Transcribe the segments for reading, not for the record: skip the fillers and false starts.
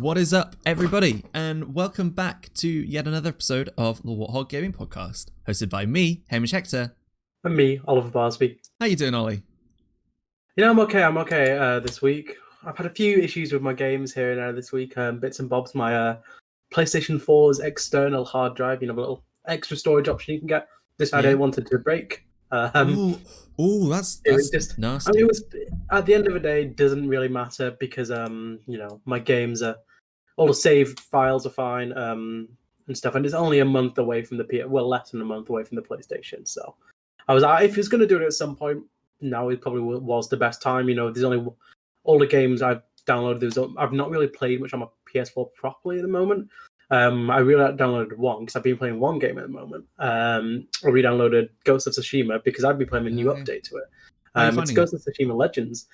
What is up, everybody, and welcome back to yet another episode of the Wathog Gaming podcast, hosted by me, Hamish Hector. And me, Oliver Barsby. How you doing, Ollie? Yeah, I'm okay this week. I've had a few issues with my games here and there this week, bits and bobs. My PlayStation 4's external hard drive, the little extra storage option you can get, decided I wanted to break. That's nasty. I mean, it was, at the end of the day, it doesn't really matter because, my games are, all the save files are fine, and stuff, and it's only a month away from less than a month away from the PlayStation, so I was if he's going to do it at some point, now it probably was the best time. There's only all the games I've downloaded. I've not really played much on my PS4 properly at the moment. I really downloaded one because I've been playing one game at the moment. I re-downloaded Ghost of Tsushima because I've been playing a new update to it. It's Ghost of Tsushima Legends.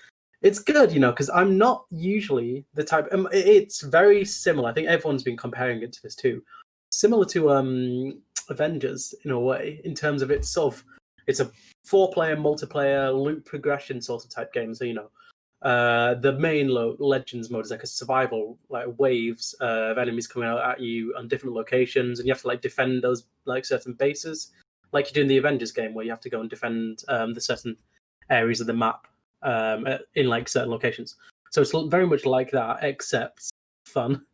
It's good, because I'm not usually the type. It's very similar. I think everyone's been comparing it to this too. Similar to Avengers in a way, in terms of it's a 4-player multiplayer loop progression sort of type game. So the main Legends mode is like a survival, like waves of enemies coming out at you on different locations, and you have to defend those certain bases, like you do in the Avengers game, where you have to go and defend the certain areas of the map in certain locations. So it's very much like that, except fun.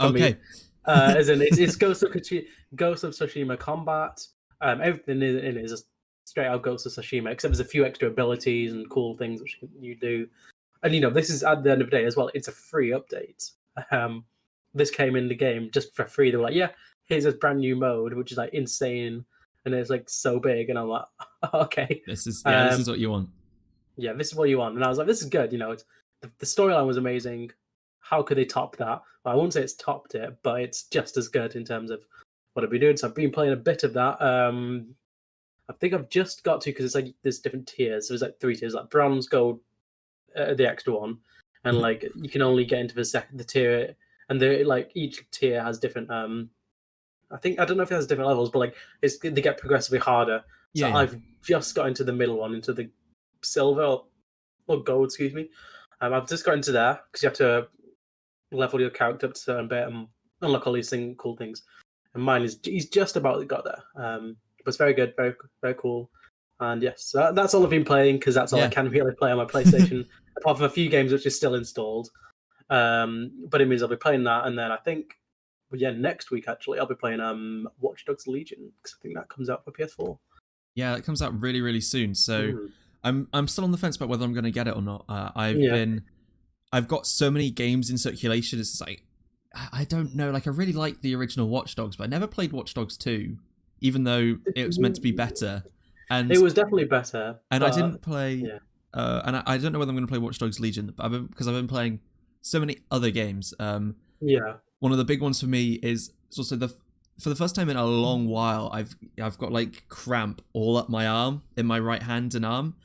Okay. As in, it's Ghost of Tsushima combat. Everything in it is just straight out Ghost of Tsushima, except there's a few extra abilities and cool things which you do. And this is at the end of the day as well. It's a free update. This came in the game just for free. They were like, "Yeah, here's a brand new mode," which is insane, and it's so big. And I'm like, "Okay, this is what you want." Yeah, this is what you want. And I was like, "This is good." It's the storyline was amazing. How could they top that? Well, I won't say it's topped it, but it's just as good in terms of what I've been doing. So I've been playing a bit of that. I think I've just got to, because it's there's different tiers. There's 3 tiers, like bronze, gold, the extra one, and you can only get into the tier, and each tier has different. I don't know if it has different levels, but they get progressively harder. So yeah. I've just got into the middle one, into the silver or gold, excuse me. I've just got into there because you have to level your character up to a certain bit and unlock all these cool things. And mine he's just about got there. But it's very good, very very cool. And yes, so that's all I've been playing, because that's all I can really play on my PlayStation, apart from a few games which are still installed. But it means I'll be playing that, and then I think, next week actually I'll be playing Watch Dogs Legion, because I think that comes out for PS4. Yeah, it comes out really really soon. So I'm still on the fence about whether I'm going to get it or not. I've got so many games in circulation. It's I don't know. I really like the original Watch Dogs, but I never played Watch Dogs 2, even though it was meant to be better. And it was definitely better. And I didn't play. And I don't know whether I'm going to play Watch Dogs Legion, because I've been playing so many other games. One of the big ones for me is also for the first time in a long while, I've got cramp all up my arm, in my right hand and arm,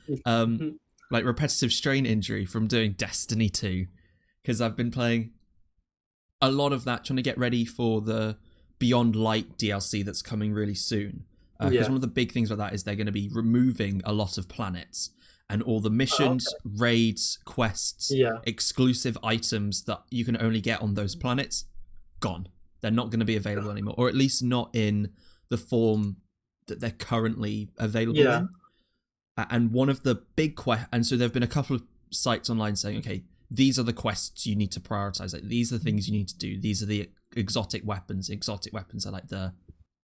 repetitive strain injury from doing Destiny 2, because I've been playing a lot of that, trying to get ready for the Beyond Light DLC that's coming really soon. Because one of the big things about that is they're going to be removing a lot of planets, and all the missions, raids, quests, exclusive items that you can only get on those planets, gone. They're not going to be available anymore, or at least not in the form that they're currently available in. And one of the big and so there have been a couple of sites online saying, okay, these are the quests you need to prioritize. These are the things you need to do. These are the exotic weapons. Exotic weapons are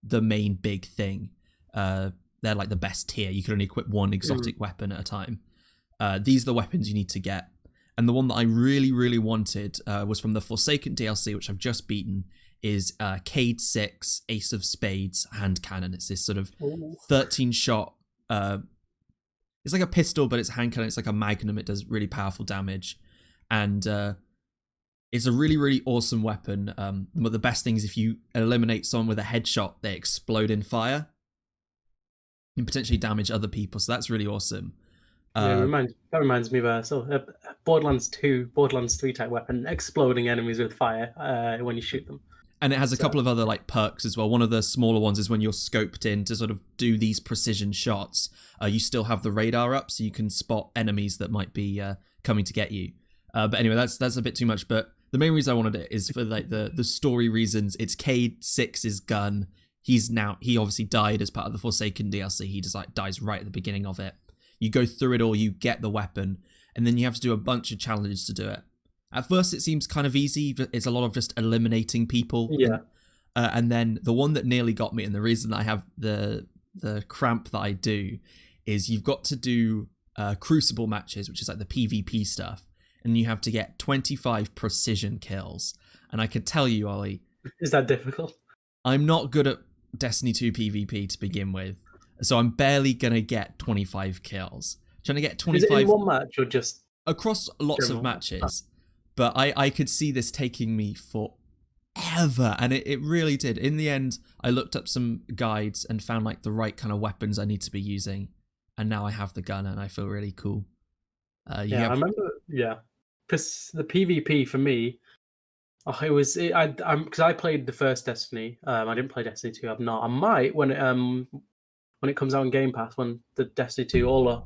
the main big thing. They're the best tier. You can only equip one exotic weapon at a time. These are the weapons you need to get. And the one that I really, really wanted was from the Forsaken DLC, which I've just beaten, is Cade 6 Ace of Spades hand cannon. It's this sort of 13-shot... it's like a pistol, but it's a hand cannon. It's like a magnum. It does really powerful damage. And it's a really, really awesome weapon. But the best thing is if you eliminate someone with a headshot, they explode in fire and potentially damage other people. So that's really awesome. That reminds me of Borderlands 2, Borderlands 3 type weapon, exploding enemies with fire when you shoot them. And it has a couple of other perks as well. One of the smaller ones is when you're scoped in to sort of do these precision shots, you still have the radar up, so you can spot enemies that might be coming to get you. But anyway, that's a bit too much. But the main reason I wanted it is for like the story reasons. It's Cade Six's gun. He obviously died as part of the Forsaken DLC. He just like dies right at the beginning of it. You go through it all, you get the weapon, and then you have to do a bunch of challenges to do it. At first, it seems kind of easy, but it's a lot of just eliminating people. Yeah. And then the one that nearly got me, and the reason that I have the cramp that I do, is you've got to do crucible matches, which is like the PvP stuff, and you have to get 25 precision kills. And I could tell you, Ollie, is that difficult? I'm not good at Destiny 2 PvP to begin with, so I'm barely gonna get 25 kills. Trying to get 25 is it in one match or just across lots of matches, but I could see this taking me forever, and it really did. In the end, I looked up some guides and found like the right kind of weapons I need to be using, and now I have the gun and I feel really cool. I remember, because the PvP for me, because I played the first Destiny. I didn't play Destiny 2. I've not. I might when it comes out on Game Pass, when the Destiny 2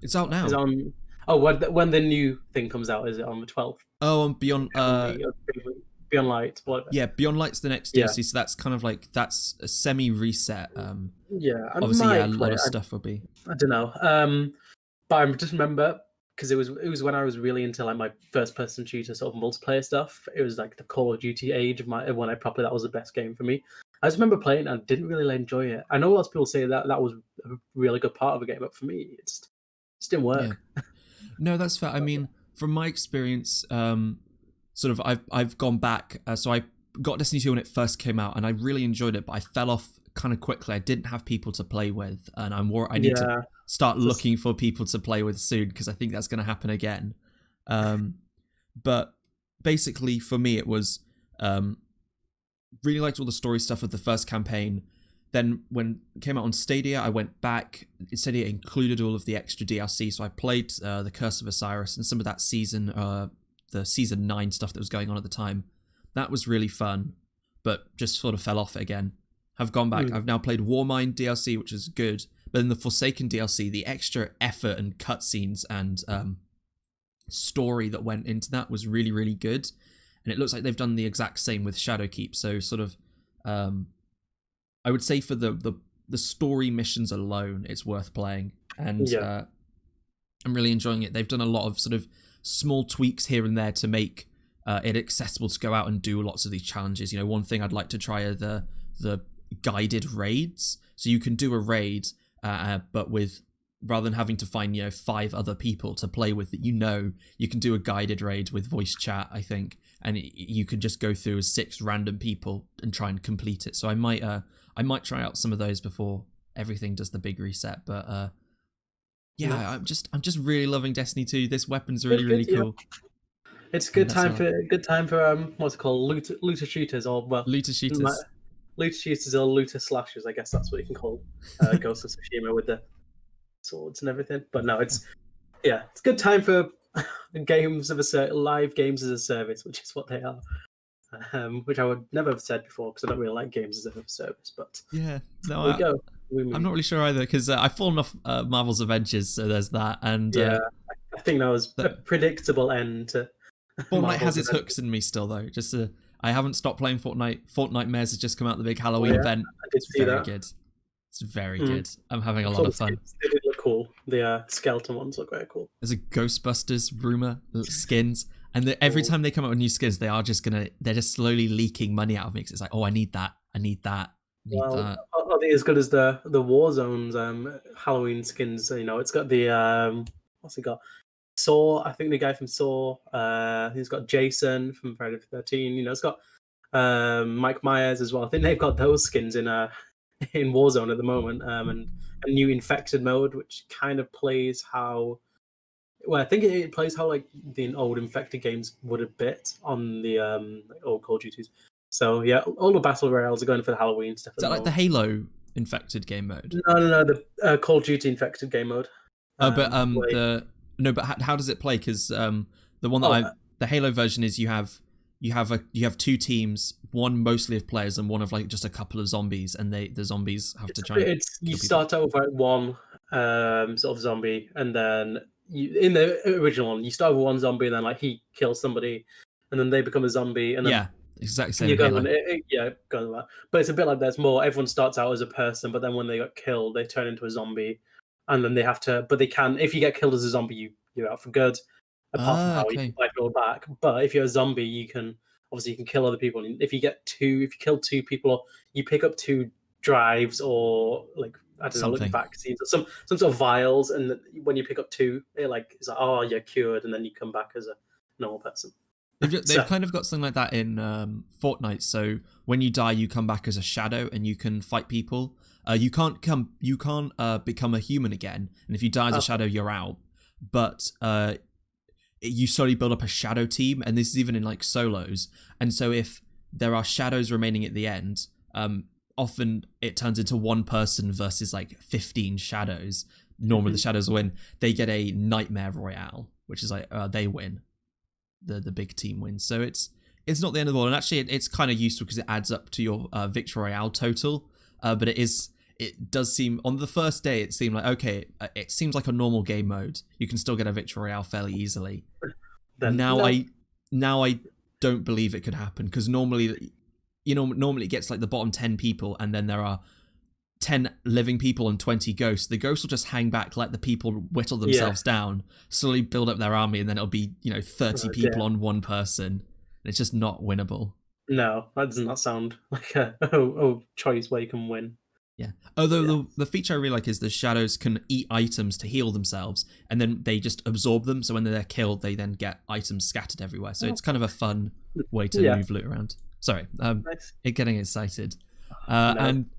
it's out now. Is on. Oh, when the new thing comes out, is it on the 12th? Oh, on Beyond Beyond Light, whatever. Yeah, Beyond Light's the next DLC, so that's kind of like that's a semi-reset. Obviously, a lot of stuff will be. I don't know. But I just remember because it was when I was really into like my first-person shooter sort of multiplayer stuff. It was like the Call of Duty age of when that was the best game for me. I just remember playing and didn't really enjoy it. I know lots of people say that was a really good part of the game, but for me, it just didn't work. Yeah. No, that's fair. I mean, from my experience, sort of I've gone back. So I got Destiny 2 when it first came out, and I really enjoyed it, but I fell off kind of quickly. I didn't have people to play with, and I need to start looking for people to play with soon, because I think that's going to happen again. But basically, for me, it was really liked all the story stuff of the first campaign. Then when it came out on Stadia, I went back. Stadia included all of the extra DLC, so I played the Curse of Osiris and some of that season, the season 9 stuff that was going on at the time. That was really fun, but just sort of fell off it again. I've gone back. I've now played Warmind DLC, which is good, but in the Forsaken DLC, the extra effort and cutscenes and story that went into that was really, really good. And it looks like they've done the exact same with Shadowkeep. So sort of, I would say for the story missions alone, it's worth playing. And I'm really enjoying it. They've done a lot of sort of small tweaks here and there to make it accessible to go out and do lots of these challenges. You know, one thing I'd like to try are the guided raids. So you can do a raid, but with rather than having to find 5 other people to play with that you can do a guided raid with voice chat, I think, and you can just go through as 6 random people and try and complete it. So I might try out some of those before everything does the big reset. But I'm just really loving Destiny 2. This weapon's really cool. It's a good time for what's it called, looter shooters, or looter shooters. Looter shooters or looter slashers, I guess that's what you can call Ghost of Tsushima with the swords and everything. But no, it's a good time for live games as a service, which is what they are. Which I would never have said before, because I don't really like games as a service. But I'm not really sure either, because I've fallen off Marvel's Avengers, so there's that. And I think that was a predictable end to Fortnite has its hooks in me still, though. I haven't stopped playing Fortnite. Fortnite Mares has just come out, the big Halloween event. It's very good. It's very good. I'm having a lot of fun. They did look cool. The skeleton ones look very cool. There's a Ghostbusters rumor skins, and every time they come out with new skins, they're just slowly leaking money out of me. Because it's like, oh, I need that. I need that. Are they as good as the Warzone's Halloween skins? It's got the what's it got? Saw, I think the guy from Saw. He's got Jason from Friday the 13th. It's got Mike Myers as well. I think they've got those skins in Warzone at the moment, and a new infected mode, which kind of plays how. Well, I think it plays how like the old infected games would a bit on the old Call of Duties. So yeah, all the battle royales are going for the Halloween stuff. Is that like the Halo infected game mode? No, the Call of Duty infected game mode. But how does it play? Because the one that the Halo version is you have 2 teams, one mostly of players and one of like just a couple of zombies, and the zombies have to try. You start out with like one sort of zombie, and then in the original one you start with one zombie, and then like he kills somebody, and then they become a zombie, and then Yeah, exactly same you in go Halo. yeah, go on that. But it's a bit like there's more. Everyone starts out as a person, but then when they got killed, they turn into a zombie, and then they have to. But they can. If you get killed as a zombie, you're out for good. Apart from Ah, how you can okay. fight your back. But if you're a zombie, you can obviously you can kill other people. And if you kill two people, or you pick up two drives, or like I don't know, like Something. vaccines or some sort of vials, and when you pick up two, it's like, oh, you're cured, and then you come back as a normal person. They've So kind of got something like that in Fortnite. So when you die, you come back as a shadow and you can fight people. You can't become a human again, and if you die as a shadow, you're out. But you slowly build up a shadow team, and this is even in like solos. And so if there are shadows remaining at the end, often it turns into one person versus like 15 shadows. Normally the shadows win. They get a nightmare royale, which is like they win. The big team wins. So it's not the end of the world, and actually it's kind of useful because it adds up to your victory royale total. But it does seem on the first day it seemed like okay, it seems like a normal game mode. You can still get a victory royale fairly easily. then Now no. I don't believe it could happen because normally it gets like the bottom 10 people, and then there are 10 living people and 20 ghosts. The ghosts will just hang back, let the people whittle themselves down, slowly build up their army, and then it'll be 30 people on one person, and it's just not winnable. No, that does not sound like a choice where you can win. Yeah. Although the feature I really like is the shadows can eat items to heal themselves, and then they just absorb them. So when they're killed, they then get items scattered everywhere. So it's kind of a fun way to move loot around. Sorry, Nice. getting excited. No. And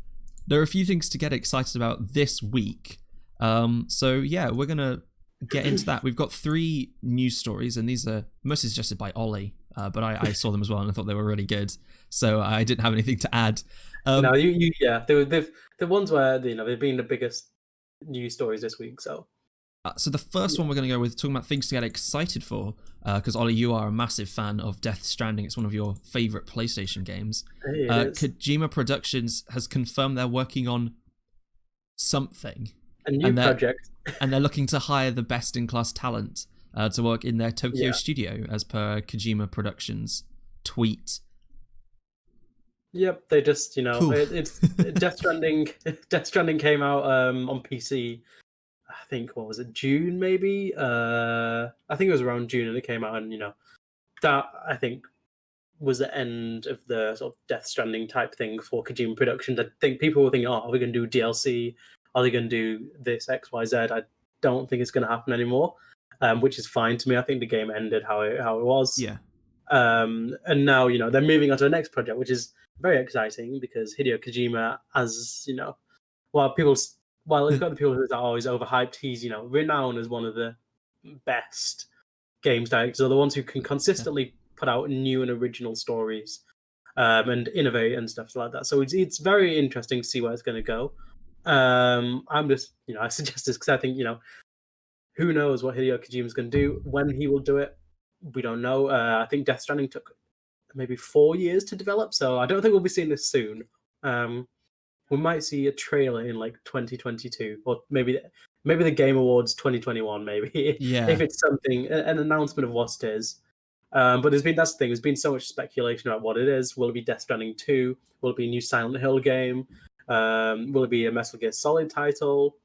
there are a few things to get excited about this week. So yeah, we're gonna get into that. We've got 3 news stories, and these are mostly suggested by Ollie, but I saw them as well, and I thought they were really good. So I didn't have anything to add. No, they're the ones where they've been the biggest news stories this week. So the first one we're going to go with talking about things to get excited for, because Ollie, you are a massive fan of Death Stranding. It's one of your favorite PlayStation games. Kojima Productions has confirmed they're working on something. A new project. And they're looking to hire the best-in-class talent to work in their Tokyo studio, as per Kojima Productions tweet. Yep, they just Cool. it's Death Stranding. Death Stranding came out on PC. I think what was it, June maybe? I think it was around June, and it came out, and that I think was the end of the sort of Death Stranding type thing for Kojima Productions. I think people were thinking, oh, are we going to do DLC? Are they going to do this X, Y, Z? I don't think it's going to happen anymore, which is fine to me. I think the game ended how it was. Yeah. And now they're moving on to the next project, which is very exciting because Hideo Kojima, as while we've got the people who are always overhyped, he's renowned as one of the best games directors, or the ones who can consistently put out new and original stories, and innovate and stuff like that. So it's very interesting to see where it's going to go. I'm just I suggest this because I think who knows what Hideo Kojima's going to do, when he will do it. We don't know. I think Death Stranding took maybe 4 years to develop, so I don't think we'll be seeing this soon. We might see a trailer in like 2022, or maybe the Game Awards 2021, maybe if it's something, an announcement of what it is. But that's the thing. There's been so much speculation about what it is. Will it be Death Stranding 2? Will it be a new Silent Hill game? Will it be a Metal Gear Solid title?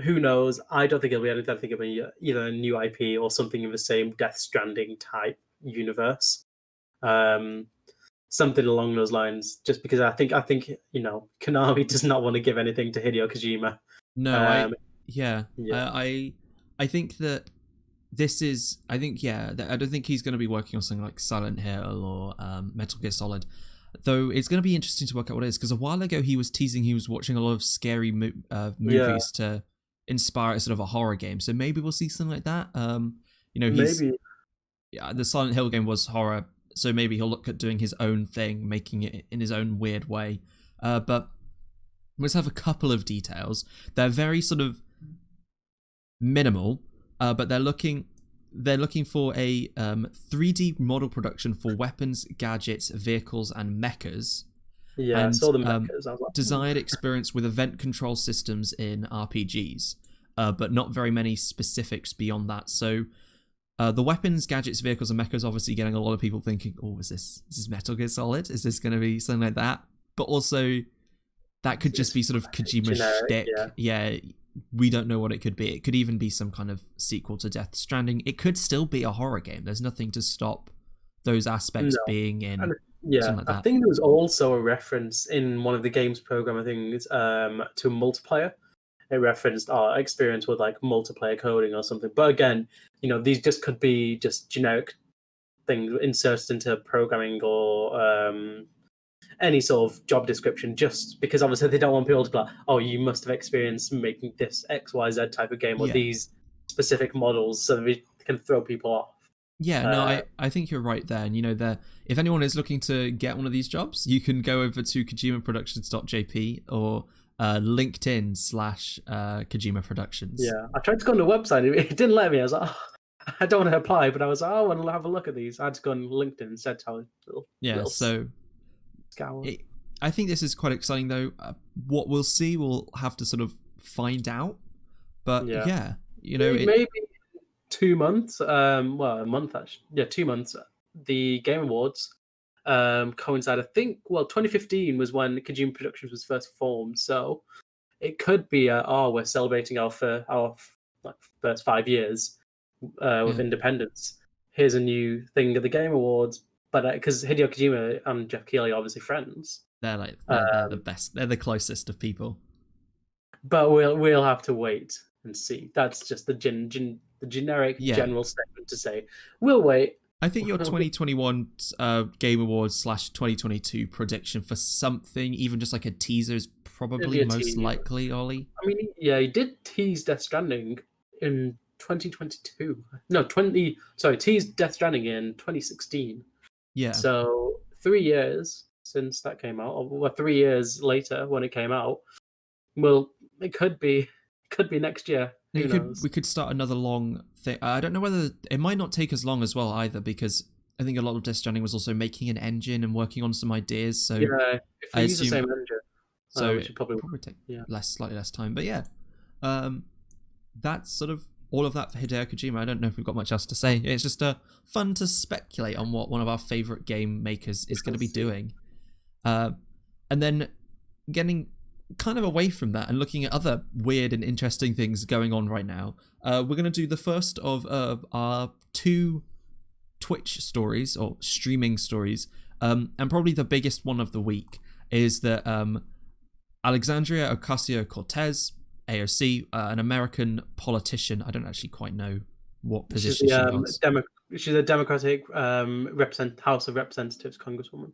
Who knows? I don't think it'll be anything. I think it'll be either a new IP or something in the same Death Stranding type universe. Something along those lines. Just because I think Konami does not want to give anything to Hideo Kojima. No, I think that this is. I don't think he's going to be working on something like Silent Hill or Metal Gear Solid. Though it's going to be interesting to work out what it is, because a while ago he was teasing he was watching a lot of scary movies to inspire a sort of a horror game. So maybe we'll see something like that. Maybe. Yeah, the Silent Hill game was horror, so maybe he'll look at doing his own thing, making it in his own weird way. But let's have a couple of details. They're very sort of minimal, but they're looking for a 3D model production for weapons, gadgets, vehicles, and mechas. Yeah, and, I saw the mechas. I was like, desired experience with event control systems in RPGs, but not very many specifics beyond that. So The weapons, gadgets, vehicles, and mechas obviously getting a lot of people thinking, "Oh, is this Metal Gear Solid? Is this going to be something like that?" But also, that could just be sort of Kojima shtick. Yeah, we don't know what it could be. It could even be some kind of sequel to Death Stranding. It could still be a horror game. There's nothing to stop those aspects being in. Yeah, like that. I think there was also a reference in one of the games program, I think, to multiplayer. It referenced our experience with like multiplayer coding or something. But again, these just could be just generic things inserted into programming or any sort of job description, just because obviously they don't want people to be like, oh, you must have experienced making this XYZ type of game or these specific models, so that we can throw people off. Yeah, no, I think you're right there. And if anyone is looking to get one of these jobs, you can go over to kojimaproductions.jp or LinkedIn/Kojima Productions. Yeah, I tried to go on the website. It didn't let me. I was like, oh, I don't want to apply, but I was like, oh, I want to have a look at these. I had to go on LinkedIn and said how little so scour. I think this is quite exciting, though. What we'll see, we'll have to sort of find out. But maybe 2 months. Well, a month actually. Yeah, 2 months. The Game Awards coincide. I think. Well, 2015 was when Kojima Productions was first formed, so it could be. We're celebrating our first 5 years with independence. Here's a new thing at the Game Awards, but because Hideo Kojima and Jeff Keighley are obviously friends. They're the best. They're the closest of people. But we'll have to wait and see. That's just the generic general statement to say we'll wait. I think your 2021 Game Awards /2022 prediction for something, even just like a teaser, is probably most likely, Ollie. I mean, yeah, he did tease Death Stranding in 2022. No, teased Death Stranding in 2016. Yeah. So 3 years since that came out, or 3 years later when it came out. Well, it could be next year. We could start another long thing. I don't know whether it might not take as long as well either, because I think a lot of Death Stranding was also making an engine and working on some ideas. So yeah, if we use the same engine, so it should probably take slightly less time. But that's sort of all of that for Hideo Kojima. I don't know if we've got much else to say. It's just fun to speculate on what one of our favorite game makers is going to be doing, and then getting kind of away from that and looking at other weird and interesting things going on right now. We're going to do the first of our 2 Twitch stories or streaming stories, and probably the biggest one of the week is that Alexandria Ocasio-Cortez, AOC, an American politician. I don't actually quite know what position she holds. She's a Democratic House of Representatives Congresswoman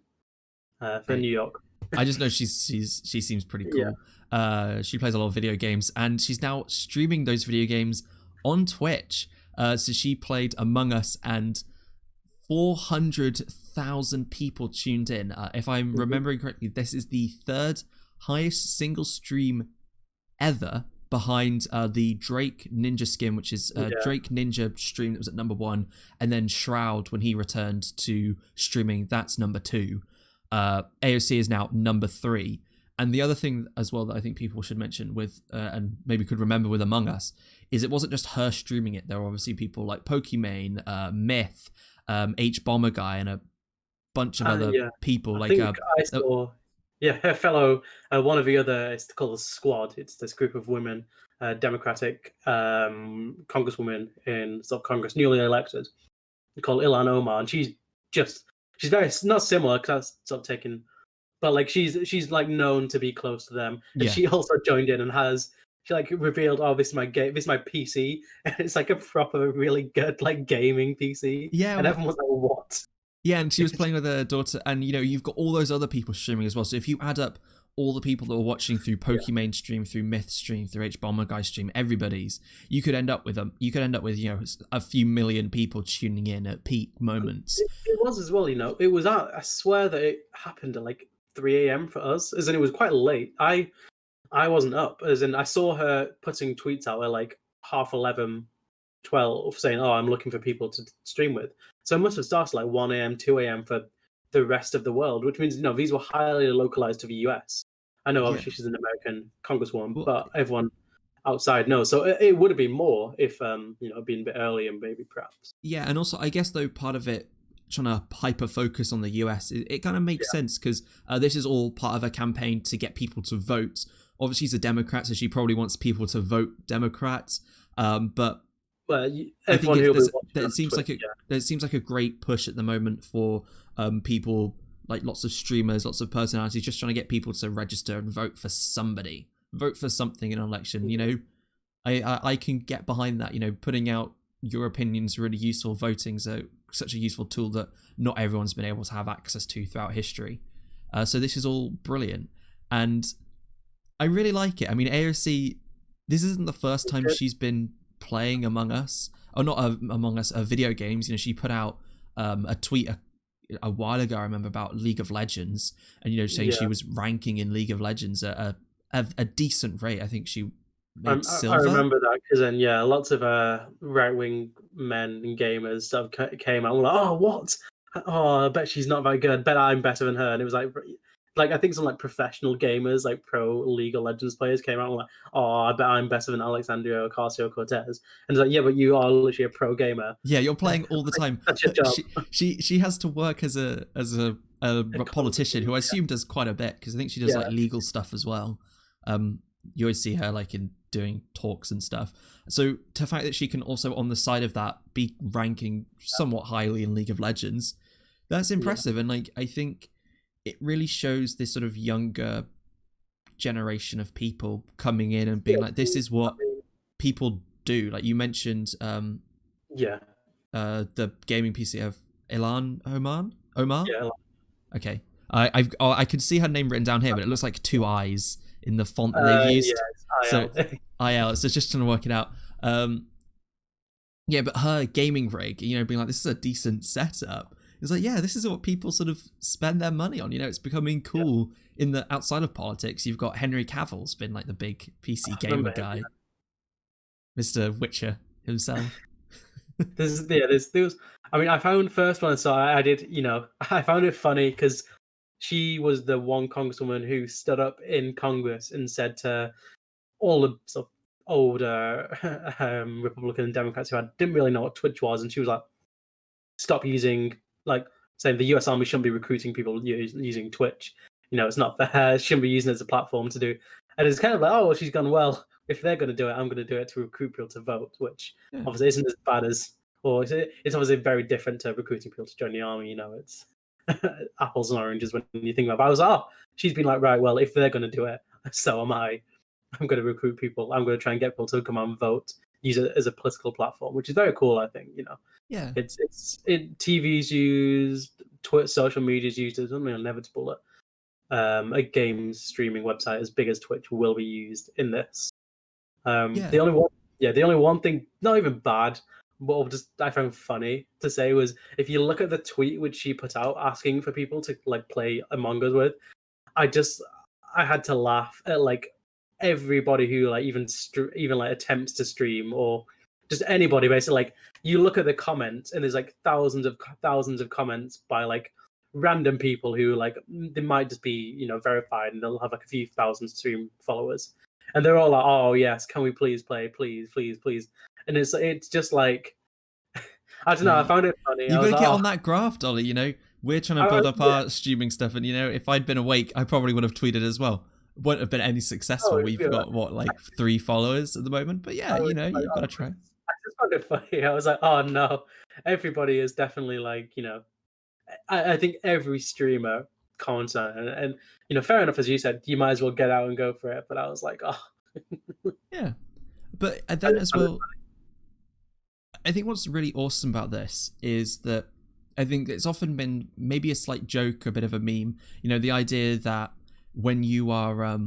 for New York. I just know she seems pretty cool. Yeah. She plays a lot of video games, and she's now streaming those video games on Twitch. So she played Among Us, and 400,000 people tuned in. If I'm remembering correctly, this is the 3rd highest single stream ever, behind the Drake Ninja skin, which is Drake Ninja stream that was at number 1, and then Shroud when he returned to streaming, that's number 2. AOC is now number 3. And the other thing as well that I think people should mention with and maybe could remember with Among Us is it wasn't just her streaming it. There were obviously people like Pokimane, Myth, H Bomber Guy, and a bunch of other people. I saw her fellow one of the other. It's called a squad. It's this group of women, Democratic congresswomen in sort of Congress, newly elected, called Ilhan Omar, and she's very not similar because that's sort of taken, but like she's like known to be close to them, and she also joined in and she like revealed, oh, this is my PC, and it's like a proper really good like gaming PC. Yeah, and everyone was like, what? Yeah, and she was playing with her daughter, and you've got all those other people streaming as well. So if you add up all the people that were watching through Pokimane stream, through Myth stream, through H Bomber Guy stream, everybody's, you could end up with a few million people tuning in at peak moments. It was as well, it was I swear that it happened at like 3 a.m. for us, as in it was quite late. I wasn't up, as in I saw her putting tweets out at like 11:30, 12, saying, oh, I'm looking for people to stream with. So it must have started like 1 a.m., 2 a.m. for the rest of the world, which means these were highly localized to the US. I know obviously she's an American congresswoman, but everyone outside. No, so it would have been more if been a bit earlier, maybe perhaps. Yeah, and also I guess though part of it trying to hyper focus on the US, it kind of makes sense because this is all part of a campaign to get people to vote. Obviously, she's a Democrat, so she probably wants people to vote Democrats. But everyone it seems like a great push at the moment for people, like lots of streamers, lots of personalities, just trying to get people to register and vote for somebody, vote for something in an election. You know, I can get behind that. You know, putting out your opinion's really useful. Voting's such a useful tool that not everyone's been able to have access to throughout history. So this is all brilliant, and I really like it. I mean, AOC, this isn't the first time she's been playing Among Us, or not Among Us, video games. You know, she put out a tweet a while ago, I remember, about League of Legends, and saying she was ranking in League of Legends at a decent rate. I think she made silver. I remember that because then lots of right-wing men and gamers stuff came out and were like, oh, what? Oh, I bet she's not very good. I bet I'm better than her. And it was like I think some like professional gamers, like pro League of Legends players, came out and were like, oh, I bet I'm better than Alexandria Ocasio-Cortez. And it's like, yeah, but you are literally a pro gamer. Yeah, you're playing all the time. That's your job. She has to work as a politician, who I assume does quite a bit, because I think she does like legal stuff as well. You always see her like in doing talks and stuff. So the fact that she can also on the side of that be ranking somewhat highly in League of Legends, that's impressive. And like I think it really shows this sort of younger generation of people coming in and being like, this is what people do. Like you mentioned the gaming PC of Omar. Okay, I could see her name written down here, but it looks like 2 eyes in the font that they've used. So IL, so just trying to work it out. But her gaming rig, being like, this is a decent setup. It's like, yeah, this is what people sort of spend their money on. It's becoming cool in the outside of politics. You've got Henry Cavill's been like the big PC gamer guy, Mr. Witcher himself. I mean, I found first one, so I did. I found it funny because she was the one congresswoman who stood up in Congress and said to all the sort of older Republican and Democrats who didn't really know what Twitch was, and she was like, stop using, like, saying the US Army shouldn't be recruiting people using Twitch. It's not fair. Shouldn't be using it as a platform to do. And it's kind of like, oh, well, she's gone, well, if they're going to do it, I'm going to do it to recruit people to vote, which obviously isn't as bad as, or it's obviously very different to recruiting people to join the army. It's apples and oranges when you think about it. But I was, she's been like, right, well, if they're going to do it, so am I. I'm going to recruit people. I'm going to try and get people to come and vote, use it as a political platform, which is very cool, I think. Yeah, TV's used, Twitter, social media's used. It's only inevitable that a game streaming website as big as Twitch will be used in this. The only one thing, not even bad, but I found funny to say was, if you look at the tweet which she put out asking for people to like play Among Us with, I had to laugh at like everybody who like even like attempts to stream, or just anybody basically. Like you look at the comments and there's like thousands of comments by like random people who like they might just be verified and they'll have like a few thousand stream followers, and they're all like, oh yes, can we please play, please, and it's just like I don't know. I found it funny. You gotta get on that graph, Dolly. We're trying to build up our streaming stuff, and if I'd been awake, I probably would have tweeted as well. Wouldn't have been any successful. We've got what, 3 followers at the moment, but yeah, you've got to try. I just found it funny. I was like, oh no, everybody is definitely like, I think every streamer comments on it, and fair enough, as you said, you might as well get out and go for it. But I was like, oh, yeah. But then as well, I think what's really awesome about this is that I think it's often been maybe a slight joke, a bit of a meme. The idea that when you are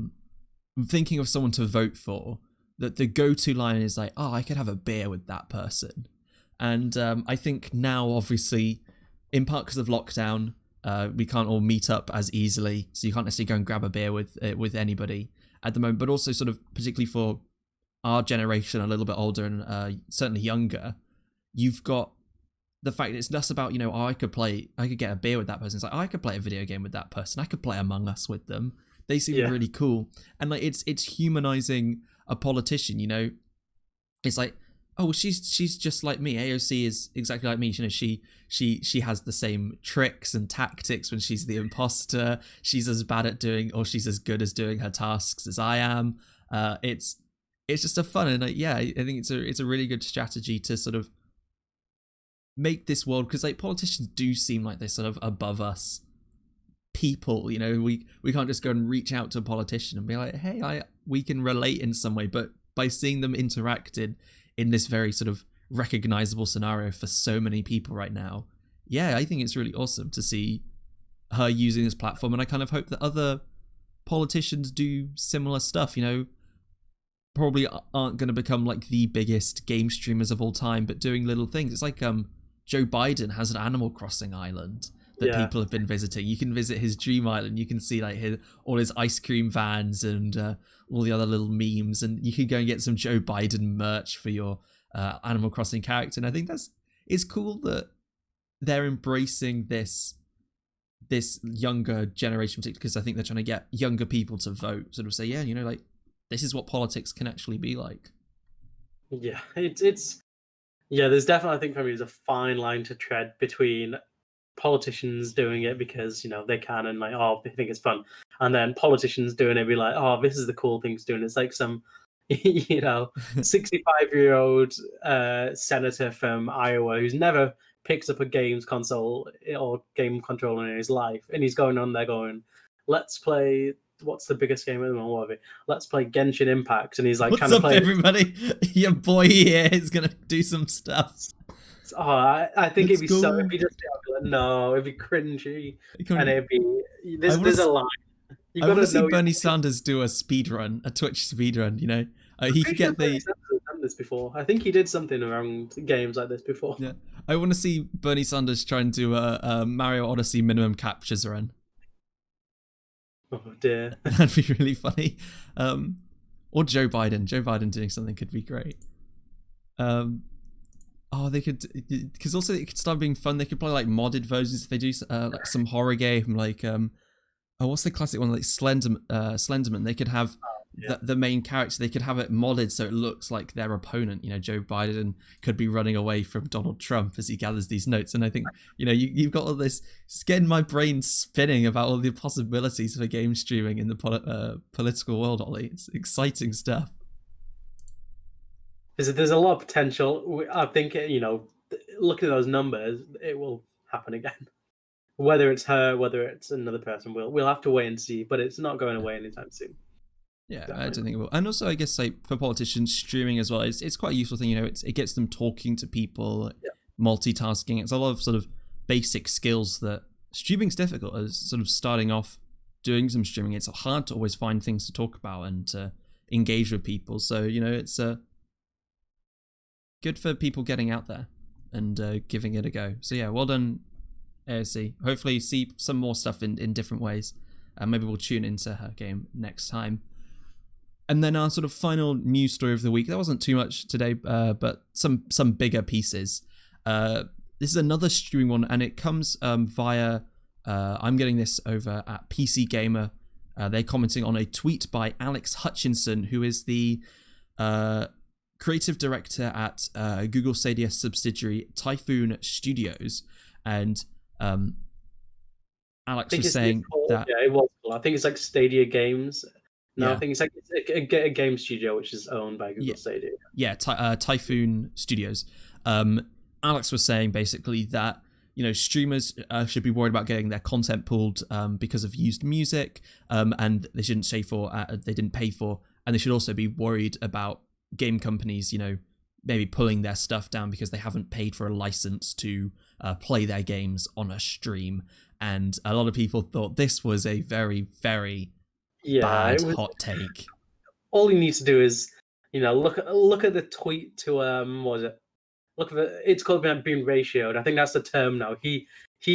thinking of someone to vote for, that the go-to line is like, oh, I could have a beer with that person. And I think now, obviously, in part because of lockdown, we can't all meet up as easily, so you can't necessarily go and grab a beer with anybody at the moment. But also sort of particularly for our generation, a little bit older and certainly younger, you've got the fact that it's less about, I could get a beer with that person. It's like, I could play a video game with that person. I could play Among Us with them. They seem really cool. And like it's humanizing a politician, you know, it's like, oh, she's just like me. AOC is exactly like me. You know, she has the same tricks and tactics when she's the imposter. She's as bad at doing, or she's as good as doing her tasks as I am. It's just a fun, and yeah, I think it's a really good strategy to sort of make this world, because like politicians do seem like they're sort of above us people. You know, we can't just go and reach out to a politician and be like, hey, we can relate in some way, but by seeing them interacted in this very sort of recognizable scenario for so many people right now, yeah, I think it's really awesome to see her using this platform, and I kind of hope that other politicians do similar stuff. You know, probably aren't going to become like the biggest game streamers of all time, but doing little things. It's like Joe Biden has an Animal Crossing island that people have been visiting. You can visit his dream island. You can see like all his ice cream vans and all the other little memes, and you can go and get some Joe Biden merch for your Animal Crossing character. And I think it's cool that they're embracing this younger generation, because I think they're trying to get younger people to vote, sort of say, yeah, you know, like this is what politics can actually be like. Yeah, it's there's definitely, I think for me, there's a fine line to tread between politicians doing it because, you know, they can and like, oh, they think it's fun, and then politicians doing it be like, oh, this is the cool thing to do. And it's like some 65-year-old senator from Iowa who's never picked up a games console or game controller in his life, and he's going on there going, let's play, what's the biggest game at the moment? Let's play Genshin Impact, and he's like, what's up, everybody? Your boy here is gonna do some stuff. Oh, I think it'd be so. If he just like, no, it'd be cringy, and it'd be there's a line. I want to see Bernie Sanders do a speed run, a Twitch speed run. You know, he could get Bernie Sanders has done this before. I think he did something around games like this before. Yeah, I want to see Bernie Sanders try and do a Mario Odyssey minimum captures run. Oh dear, that'd be really funny. Or Joe Biden doing something could be great. Oh, they could, because also it could start being fun. They could play like modded versions if they do like some horror game, like what's the classic one, like Slenderman. They could have the main character. They could have it modded so it looks like their opponent. You know, Joe Biden could be running away from Donald Trump as he gathers these notes. And I think, you know, you've got all this. It's getting my brain spinning about all the possibilities for game streaming in the political world, Ollie. It's exciting stuff. There's a lot of potential. I think, you know, looking at those numbers, it will happen again. Whether it's her, whether it's another person, we'll have to wait and see. But it's not going away anytime soon. Yeah, definitely. I don't think it will. And also, I guess like for politicians, streaming as well, it's quite a useful thing. You know, it gets them talking to people, multitasking. It's a lot of sort of basic skills that streaming's difficult. As sort of starting off doing some streaming, it's hard to always find things to talk about and to engage with people. So, you know, it's good for people getting out there and giving it a go. So yeah, well done, AOC. Hopefully see some more stuff in different ways. Maybe we'll tune into her game next time. And then our sort of final news story of the week. There wasn't too much today, but some bigger pieces. This is another streaming one, and it comes via, I'm getting this over at PC Gamer. They're commenting on a tweet by Alex Hutchinson, who is the creative director at Google Stadia subsidiary Typhoon Studios. And Alex was saying that... Yeah, it was. I think it's like Stadia Games. No, I think it's like a game studio which is owned by Google Stadia. Yeah, Typhoon Studios. Alex was saying basically that, you know, streamers should be worried about getting their content pulled because of used music, and they shouldn't they didn't pay for, and they should also be worried about game companies, you know, maybe pulling their stuff down because they haven't paid for a license to play their games on a stream. And a lot of people thought this was a very, very bad hot take. All you need to do is, you know, look at the tweet to what was it? Look at it's called being ratioed. I think that's the term now. He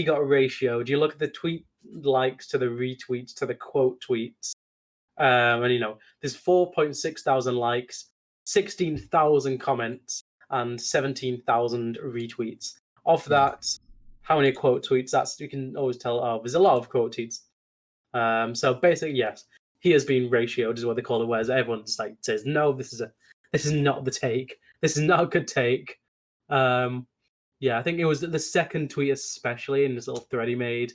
got ratioed. You look at the tweet likes to the retweets to the quote tweets, and you know, there's 4.6 thousand likes, 16,000 comments, and 17,000 retweets. Of that, how many quote tweets? That's, you can always tell. Oh, there's a lot of quote tweets. So basically, yes, he has been ratioed, is what they call it, whereas everyone just like says, no, this is not the take. This is not a good take. Yeah, I think it was the second tweet, especially in this little thread he made,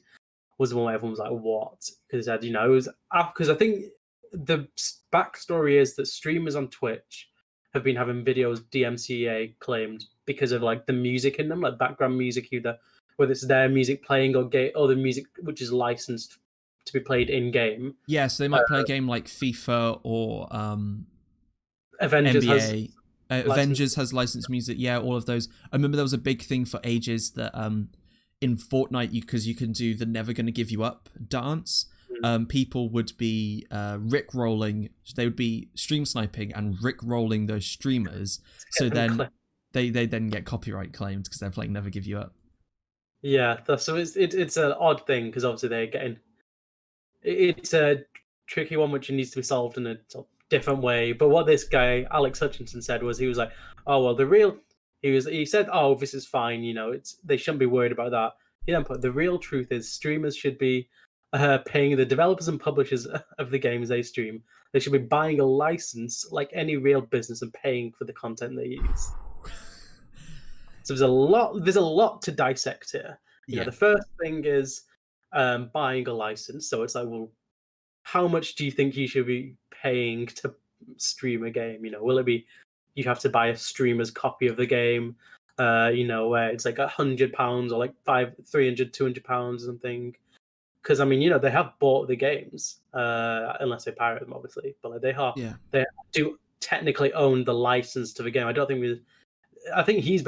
was the one where everyone was like, what? Because he said, it was because I think the backstory is that streamers on Twitch have been having videos DMCA claimed because of like the music in them, like background music, either whether it's their music playing or the music which is licensed to be played in game. Yeah, so they might play a game like FIFA or Avengers NBA. has Avengers has licensed music. Yeah, all of those. I remember there was a big thing for ages that in Fortnite, because you can do the "Never Gonna Give You Up" dance. People would be Rick-rolling. They would be stream sniping and Rick-rolling those streamers. So then they then get copyright claimed because they're playing "Never Give You Up." Yeah, so it's an odd thing because obviously they're getting. It's a tricky one which needs to be solved in a different way. But what this guy Alex Hutchinson said was, he was like, "Oh well, he said, oh, this is fine. They shouldn't be worried about that." He then put, the real truth is streamers should be paying the developers and publishers of the games they stream. They should be buying a license like any real business and paying for the content they use. So there's a lot to dissect here. The first thing is buying a license. So it's like, well, how much do you think you should be paying to stream a game? Will it be you have to buy a streamer's copy of the game? Where it's like £100 or like 300, £200 or something. Because they have bought the games, unless they pirate them, obviously. But like, they do technically own the license to the game. I think he's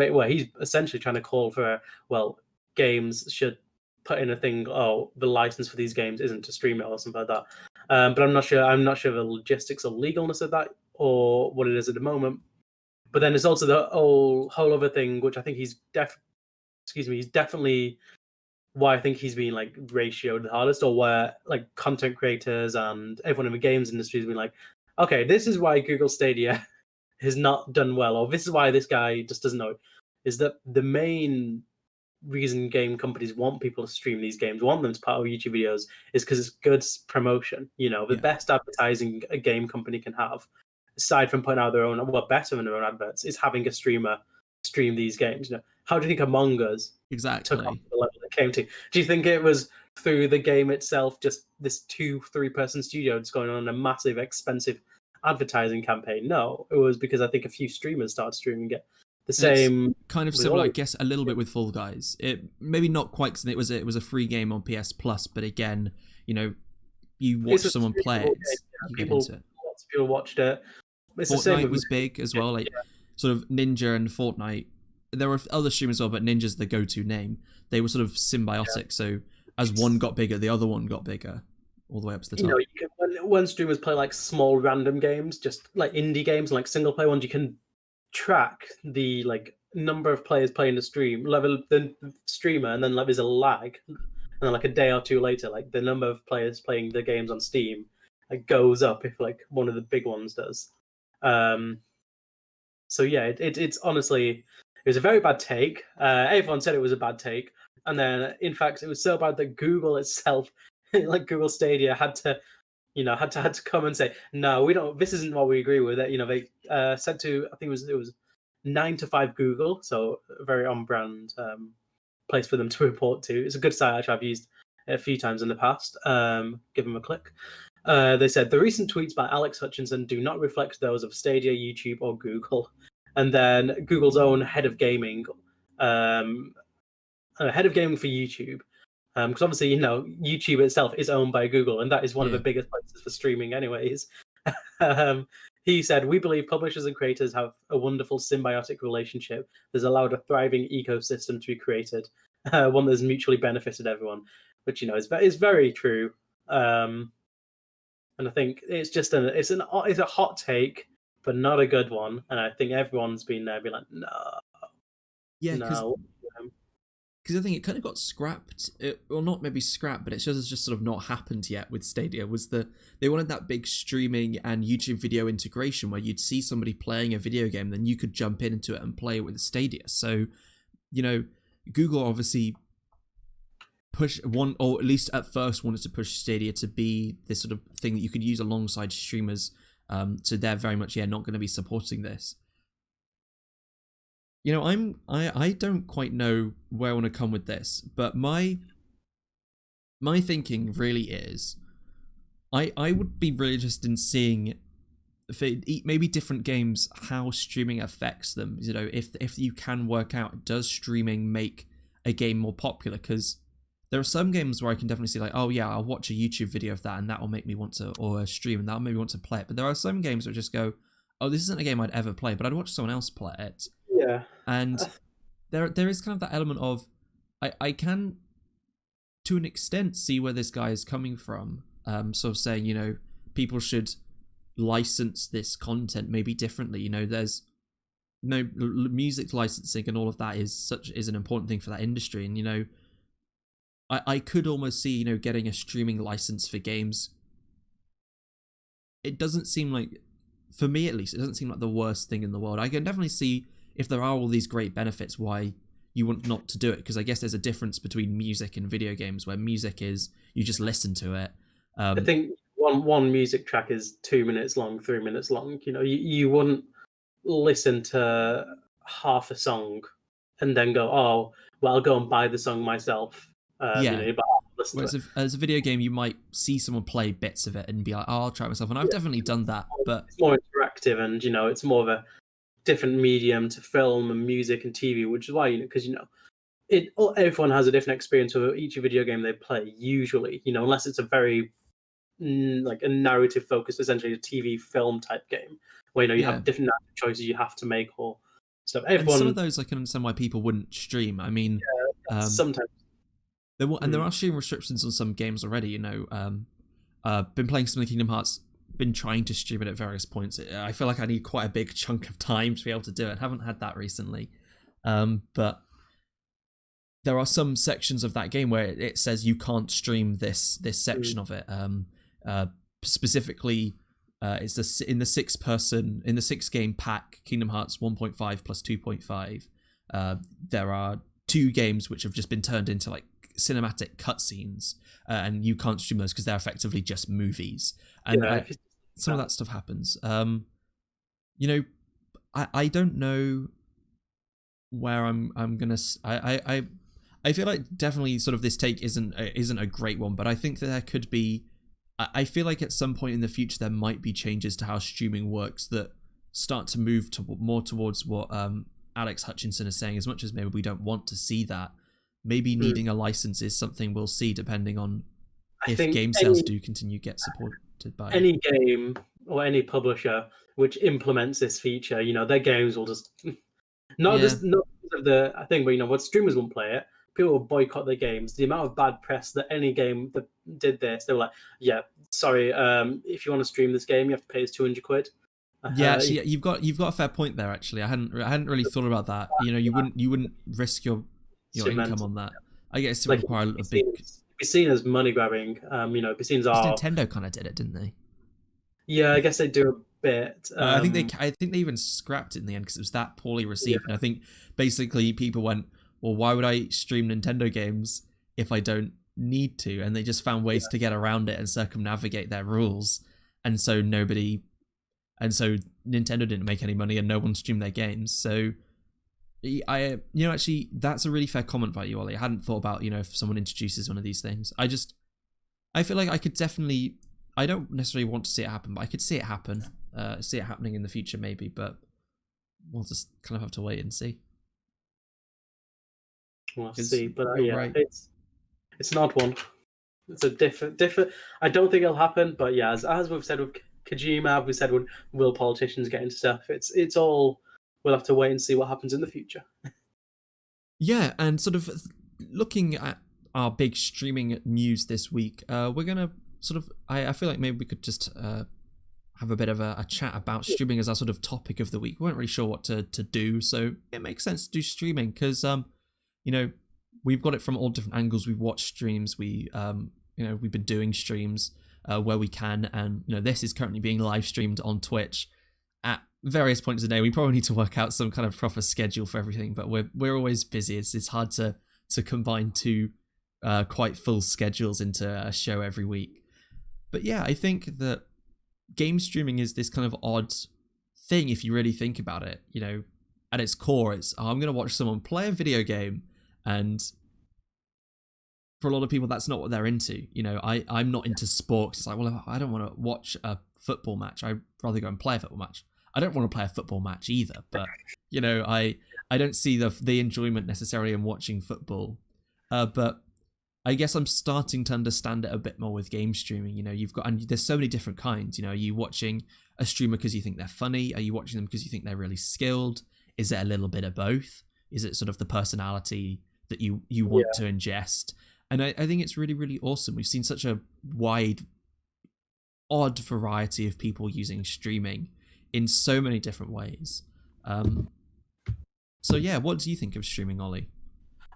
essentially trying to call for, well, games should put in a thing. Oh, the license for these games isn't to stream it or something like that. But I'm not sure. I'm not sure the logistics or legalness of that or what it is at the moment. But then there's also the whole other thing, which I think he's definitely why I think he's been like ratioed the hardest, or where like content creators and everyone in the games industry has been like, okay, this is why Google Stadia has not done well, or this is why this guy just doesn't know, is that the main reason game companies want people to stream these games, want them to put out YouTube videos, is because it's good promotion. The best advertising a game company can have, aside from putting out their own, well, better than their own adverts, is having a streamer stream these games. How do you think Among Us exactly took off the level it came to? Do you think it was through the game itself, just this 2-3 person studio just going on a massive, expensive advertising campaign? No, it was because I think a few streamers started streaming it. The same, it's kind of similar, I guess, a little bit with Fall Guys. It maybe not quite, because it was a free game on PS Plus, but again, you watch someone play it, you get into it. Lots of people watched it. It's Fortnite was big as well, like sort of Ninja and Fortnite. There were other streamers as well, but Ninja's the go-to name. They were sort of symbiotic, so as one got bigger, the other one got bigger, all the way up to the top. When streamers play like small random games, just like indie games, like single player ones, you can track the like number of players playing the streamer, and then like there's a lag, and then like a day or two later, like the number of players playing the games on Steam like goes up if like one of the big ones does. So yeah, it's honestly, it was a very bad take. Everyone said it was a bad take, and then in fact it was so bad that Google itself, like Google Stadia, had to come and say, no, we don't. This isn't what we agree with. It. They said to, I think it was 9 to 5 Google, so a very on brand place for them to report to. It's a good site actually. I've used it a few times in the past. Give them a click. They said the recent tweets by Alex Hutchinson do not reflect those of Stadia, YouTube, or Google. And then Google's own head of gaming for YouTube. Because obviously, YouTube itself is owned by Google, and that is one of the biggest places for streaming anyways. He said, we believe publishers and creators have a wonderful symbiotic relationship that's allowed a thriving ecosystem to be created, one that's mutually benefited everyone, which, is very true. And I think it's just it's a hot take, but not a good one. And I think everyone's been there, be like, no. Yeah, because I think it kind of got scrapped, or not maybe scrapped, but it's just sort of not happened yet with Stadia, was they wanted that big streaming and YouTube video integration where you'd see somebody playing a video game, then you could jump into it and play it with Stadia. So, Google obviously push one, or at least at first wanted to push Stadia to be this sort of thing that you could use alongside streamers. So they're very much not going to be supporting this. You know, I don't quite know where I want to come with this, but my thinking really is, I would be really interested in seeing for maybe different games how streaming affects them. You know, if you can work out, does streaming make a game more popular? Because there are some games where I can definitely see like, oh yeah, I'll watch a YouTube video of that and that will make me want to, or a stream and that'll make me want to play it. But there are some games that just go, oh, this isn't a game I'd ever play, but I'd watch someone else play it. Yeah. And there is kind of that element of, I can to an extent see where this guy is coming from. Sort of saying, you know, people should license this content maybe differently. You know, there's music licensing and all of that is an important thing for that industry. And you know, I could almost see, you know, getting a streaming license for games. It doesn't seem like, for me at least, it doesn't seem like the worst thing in the world. I can definitely see if there are all these great benefits why you want not to do it, because I guess there's a difference between music and video games, where music is you just listen to it. I think one music track is 2 minutes long, 3 minutes long. You know, you wouldn't listen to half a song and then go, oh, well, I'll go and buy the song myself. You know, but listen whereas to it. As a video game, you might see someone play bits of it and be like, oh, I'll try it myself. And I've definitely done that. But it's more interactive, and you know, it's more of a different medium to film and music and TV, which is why, you know, because you know, everyone has a different experience with each video game they play. Usually, you know, unless it's a very like a narrative focused, essentially a TV film type game, where you know you have different choices you have to make or stuff. And some of those I can understand why people wouldn't stream. I mean, sometimes there are stream restrictions on some games already. You know, been playing some of the Kingdom Hearts, been trying to stream it at various points. I feel like I need quite a big chunk of time to be able to do it. Haven't had that recently, but there are some sections of that game where it says you can't stream this section of it. Specifically, it's in the 6 game pack, Kingdom Hearts 1.5 plus 2.5. There are 2 games which have just been turned into like cinematic cutscenes, and you can't stream those because they're effectively just movies. And some of that stuff happens. You know, I don't know where I'm gonna. I feel like definitely sort of this take isn't a great one, but I think that there could be. I feel like at some point in the future there might be changes to how streaming works that start to move more towards what Alex Hutchinson is saying. As much as maybe we don't want to see that, maybe needing a license is something we'll see depending on if game sales do continue to get supported by any game or any publisher which implements this feature. You know, their games will just not because of the thing, but you know, what streamers won't play it. People will boycott their games. The amount of bad press that any game that did this, they were like, "Yeah, sorry. If you want to stream this game, you have to pay us 200 quid." Yeah, actually, you've got a fair point there. Actually, I hadn't really thought about that. You know, you wouldn't risk your income on that. I guess it would require a big. Be seen as money grabbing. You know, be seen as Nintendo kind of did it, didn't they? Yeah, I guess they do a bit. I think they even scrapped it in the end because it was that poorly received. And I think basically people went, well, why would I stream Nintendo games if I don't need to? And they just found ways to get around it and circumnavigate their rules. And so Nintendo didn't make any money and no one streamed their games. So actually, that's a really fair comment by you, Ollie. I hadn't thought about, you know, if someone introduces one of these things. I feel like I could definitely, I don't necessarily want to see it happen, but I could see it happen, see it happening in the future maybe, but we'll just kind of have to wait and see. We'll see, but it's an odd one. It's a different. I don't think it'll happen, but yeah, as we've said with Kojima, we said will politicians get into stuff? It's all. We'll have to wait and see what happens in the future. Yeah, and sort of looking at our big streaming news this week, we're gonna sort of. I feel like maybe we could just have a bit of a chat about streaming as our sort of topic of the week. We weren't really sure what to do, so it makes sense to do streaming because you know, we've got it from all different angles. We've watched streams. We've been doing streams where we can, and you know, this is currently being live streamed on Twitch at various points of the day. We probably need to work out some kind of proper schedule for everything, but we're always busy. It's hard to combine 2 quite full schedules into a show every week. But yeah, I think that game streaming is this kind of odd thing if you really think about it. You know, at its core, it's I'm going to watch someone play a video game, and for a lot of people, that's not what they're into. You know, I'm not into sports. It's like, well, I don't want to watch a football match. I'd rather go and play a football match. I don't want to play a football match either, but you know, I don't see the enjoyment necessarily in watching football. But I guess I'm starting to understand it a bit more with game streaming. You know, and there's so many different kinds. You know, are you watching a streamer because you think they're funny? Are you watching them because you think they're really skilled? Is it a little bit of both? Is it sort of the personality that you want to ingest? And I think it's really, really awesome. We've seen such a wide, odd variety of people using streaming in so many different ways. So yeah, what do you think of streaming, Ollie?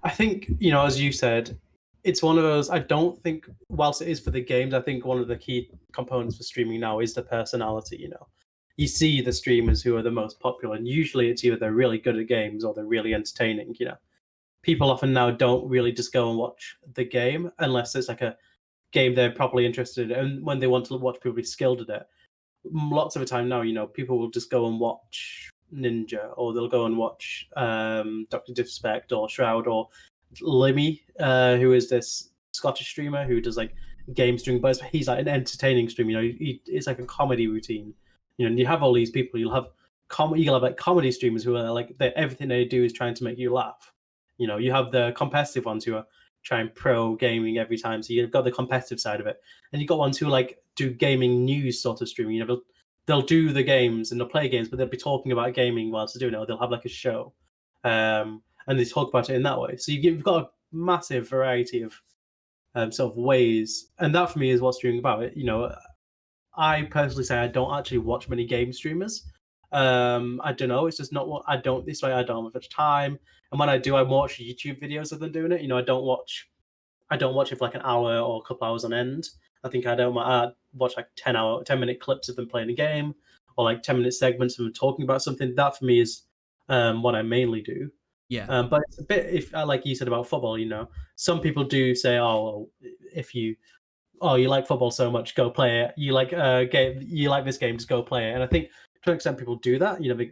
I think, you know, as you said, it's one of those, I don't think, whilst it is for the games, I think one of the key components for streaming now is the personality, you know. You see the streamers who are the most popular, and usually it's either they're really good at games or they're really entertaining, you know. People often now don't really just go and watch the game unless it's like a game they're properly interested in. And when they want to watch people be skilled at it, lots of the time now, you know, people will just go and watch Ninja, or they'll go and watch Dr. Disrespect or Shroud or Limmy, who is this Scottish streamer who does like game streaming, but he's like an entertaining stream. You know, it's like a comedy routine. You know, and you have all these people. You'll have like comedy streamers who are like everything they do is trying to make you laugh. You know, you have the competitive ones who are trying pro gaming every time. So you've got the competitive side of it, and you've got ones who like do gaming news sort of streaming. You know, they'll do the games and they'll play games, but they'll be talking about gaming whilst they're doing it. Or they'll have like a show, and they talk about it in that way. So you've got a massive variety of sort of ways, and that for me is what's streaming about it. You know, I personally say I don't actually watch many game streamers. I don't know. It's just not what I don't. This way, I don't have much time, and when I do, I watch YouTube videos of them doing it. You know, I don't watch it for like an hour or a couple hours on end. I think I watch like 10-minute clips of them playing a game, or like 10-minute segments of them talking about something. That for me is what I mainly do. Yeah. But it's a bit, if like you said about football, you know, some people do say, oh, if you like football so much, go play it. You like you like this game, just go play it. And I think to an extent people do that. You know,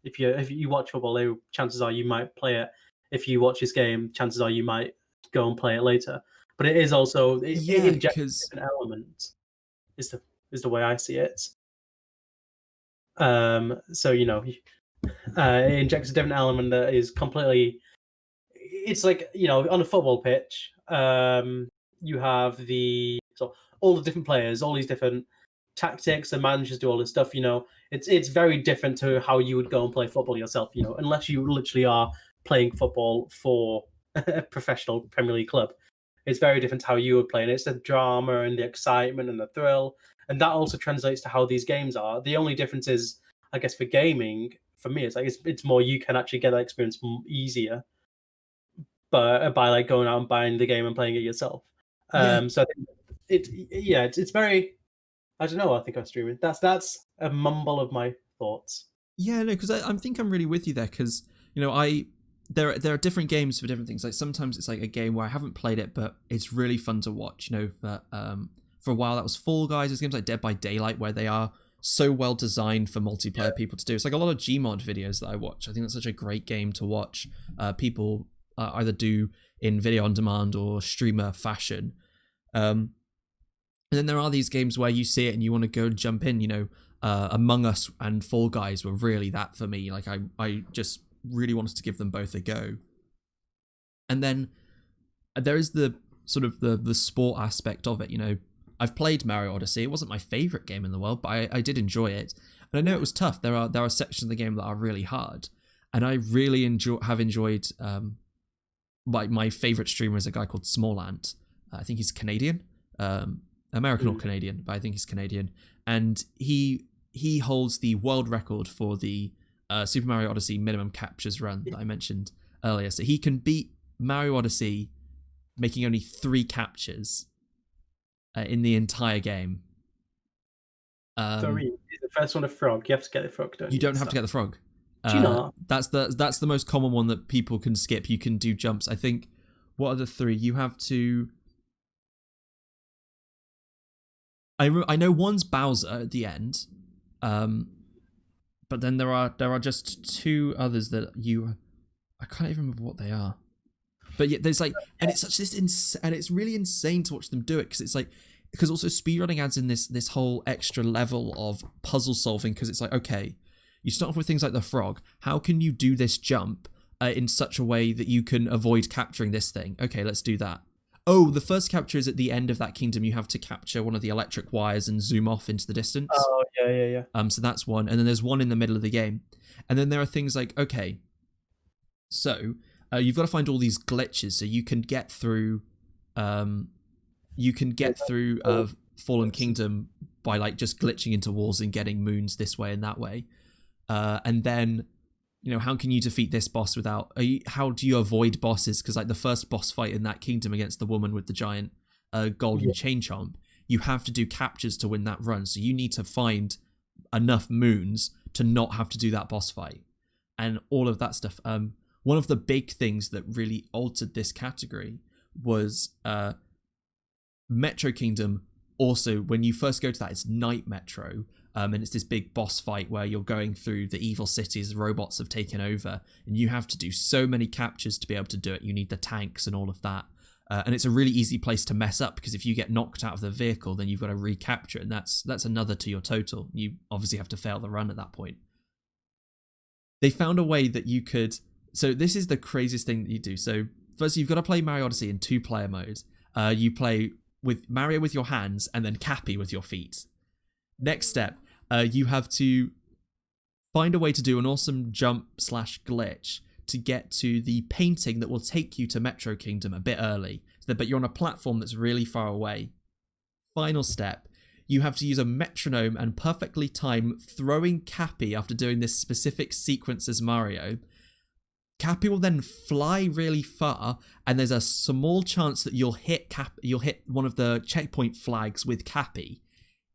if you watch football, chances are you might play it. If you watch this game, chances are you might go and play it later. But it is also it injects an element. Is the way I see it. So you know, it injects a different element that is completely. It's like, you know, on a football pitch, you have all the different players, all these different tactics, and managers do all this stuff. You know, it's very different to how you would go and play football yourself. You know, unless you literally are playing football for a professional Premier League club, it's very different to how you would play. And it's the drama and the excitement and the thrill, and that also translates to how these games are. The only difference is, I guess, for gaming, for me, it's like it's more you can actually get that experience easier. But by like going out and buying the game and playing it yourself. So I think it's very, I don't know. I think I'm streaming. That's a mumble of my thoughts. Yeah, no, because I think I'm really with you there. Because you know, there are different games for different things. Like sometimes it's like a game where I haven't played it, but it's really fun to watch. You know, for a while that was Fall Guys. There's games like Dead by Daylight where they are so well designed for multiplayer people to do. It's like a lot of Gmod videos that I watch. I think that's such a great game to watch. People either do in video on demand or streamer fashion. And then there are these games where you see it and you want to go and jump in. You know, Among Us and Fall Guys were really that for me. Like I just really wanted to give them both a go. And then there is the sort of the sport aspect of it. You know, I've played Mario Odyssey. It wasn't my favorite game in the world, but I did enjoy it. And I know it was tough. There are sections of the game that are really hard, and I really have enjoyed. My favorite streamer is a guy called Small Ant. I think he's Canadian, American or Canadian, but I think he's Canadian. And he holds the world record for the Super Mario Odyssey minimum captures run that I mentioned earlier. So he can beat Mario Odyssey making only 3 captures in the entire game. Sorry, is the first one a frog? You have to get the frog, don't you? You don't have to get the frog. Do you not? That's the most common one that people can skip. You can do jumps. I think what are the three? You have to. I know one's Bowser at the end, but then there are just two others that I can't even remember what they are. But yeah, there's like, and it's such this and it's really insane to watch them do it because it's like, because also speedrunning adds in this whole extra level of puzzle solving because it's like, okay, you start off with things like the frog. How can you do this jump in such a way that you can avoid capturing this thing? Okay, let's do that. Oh, the first capture is at the end of that kingdom. You have to capture one of the electric wires and zoom off into the distance. Oh, yeah. So that's one. And then there's one in the middle of the game. And then there are things like, okay, so you've got to find all these glitches so you can get through Fallen Kingdom by like just glitching into walls and getting moons this way and that way. And then, you know, how can you defeat this boss without... how do you avoid bosses? Because like the first boss fight in that kingdom against the woman with the giant golden chain chomp, you have to do captures to win that run. So you need to find enough moons to not have to do that boss fight. And all of that stuff. One of the big things that really altered this category was Metro Kingdom. Also, when you first go to that, it's Night Metro. And it's this big boss fight where you're going through the evil cities, robots have taken over, and you have to do so many captures to be able to do it. You need the tanks and all of that. And it's a really easy place to mess up because if you get knocked out of the vehicle, then you've got to recapture it, and that's another to your total. You obviously have to fail the run at that point. They found a way that you could... So this is the craziest thing that you do. So first, you've got to play Mario Odyssey in 2-player mode. You play with Mario with your hands and then Cappy with your feet. Next step, you have to find a way to do an awesome jump/glitch to get to the painting that will take you to Metro Kingdom a bit early, but you're on a platform that's really far away. Final step, you have to use a metronome and perfectly time throwing Cappy after doing this specific sequence as Mario. Cappy will then fly really far, and there's a small chance that you'll hit one of the checkpoint flags with Cappy.